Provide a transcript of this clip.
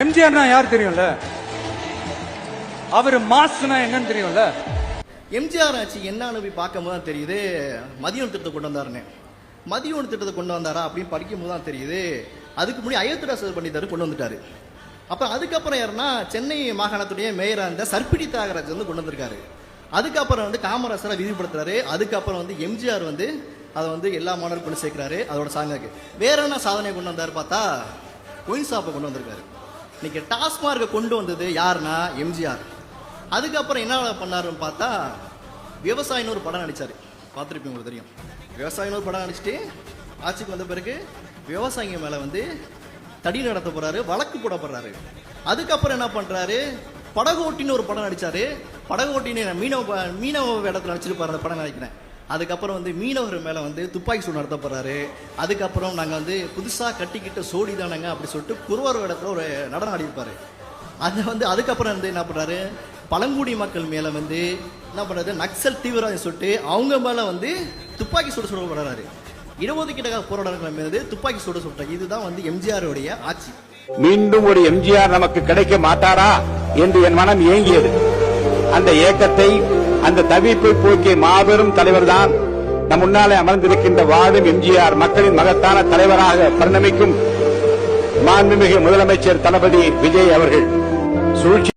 எம்ஜிஆர்னா யார் தெரியும்ல? அவர் மாஸ்னா என்னன்னு தெரியும்ல? எம்ஜிஆர் ஆட்சி என்னன்னு போய் பார்க்கும்போது தான் தெரியுது மதிய உணவு திட்டத்தை கொண்டு வந்தாருன்னு. மதிய உணவு திட்டத்தை கொண்டு வந்தாரா அப்படின்னு படிக்கும்போது தான் தெரியுது அதுக்கு முன்னாடி அயோத்திராசர் பண்ணிட்டாரு கொண்டு வந்துட்டாரு. அப்புறம் அதுக்கப்புறம் யாருன்னா சென்னை மாகாணத்துடைய மேயரா இருந்த சர்பிடி தியாகராஜ் வந்து கொண்டு வந்திருக்காரு. அதுக்கப்புறம் வந்து காமராசரை விரிவுபடுத்துறாரு. அதுக்கப்புறம் வந்து எம்ஜிஆர் வந்து அதை வந்து எல்லா மாணவர்களும் கொண்டு சேர்க்கிறாரு. அதோட சாங்காக்கு வேற என்ன சாதனை கொண்டு வந்தாரு பார்த்தா ஒயின் ஷாப்பை கொண்டு வந்திருக்காரு. இன்னைக்கு டாஸ்மார்க்கை கொண்டு வந்தது யாருன்னா எம்ஜிஆர். அதுக்கப்புறம் என்ன பண்ணாருன்னு பார்த்தா விவசாயின்னு ஒரு படம் நடிச்சாரு. பார்த்துருப்பீங்க, உங்களுக்கு தெரியும். விவசாயின்னு ஒரு படம் நடிச்சுட்டு ஆட்சிக்கு வந்த பிறகு விவசாயிங்க மேலே வந்து தடி நடத்த போறாரு, வழக்கு போட போறாரு. அதுக்கப்புறம் என்ன பண்றாரு, படகோட்டின்னு ஒரு படம் நடிச்சாரு. படகோட்டின்னு மீனவ இடத்துல நடிச்சிருப்பாரு அந்த படம் நினைக்கிறேன். அதுக்கப்புறம் வந்து மீனவர் மேலே வந்து துப்பாக்கி சூடு நடத்த போறாரு. அதுக்கப்புறம் நாங்கள் வந்து புதுசாக கட்டிக்கிட்ட சோடி தானங்க அப்படி சொல்லிட்டு குருவார் இடத்துல ஒரு நடனம் ஆடிப்பாரு. அதை வந்து அதுக்கப்புறம் வந்து என்ன பண்ணுறாரு, பழங்குடி மக்கள் மேலே வந்து என்ன பண்ணுறது, நக்சல் தீவிரவாதம் சொல்லிட்டு அவங்க மேலே வந்து துப்பாக்கி சூடு சுட போடுறாரு. இடஒதுக்கீட்டுக்காக போராடுற மீது துப்பாக்கி சூடு சுட்டாங்க. இதுதான் வந்து எம்ஜிஆருடைய ஆட்சி. மீண்டும் ஒரு எம்ஜிஆர் நமக்கு கிடைக்க மாட்டாரா என்று என் மனம் ஏங்கியது. அந்த ஏக்கத்தை, அந்த தவிப்பை போக்கிய மாபெரும் தலைவர் தான் நம் முன்னாலே அமர்ந்திருக்கின்ற வாழும் எம்ஜிஆர். மக்களின் மகத்தான தலைவராக பரிணமிக்கும் மாண்புமிகு முதலமைச்சர் தளபதி விஜய் அவர்கள். சூழ்ச்சி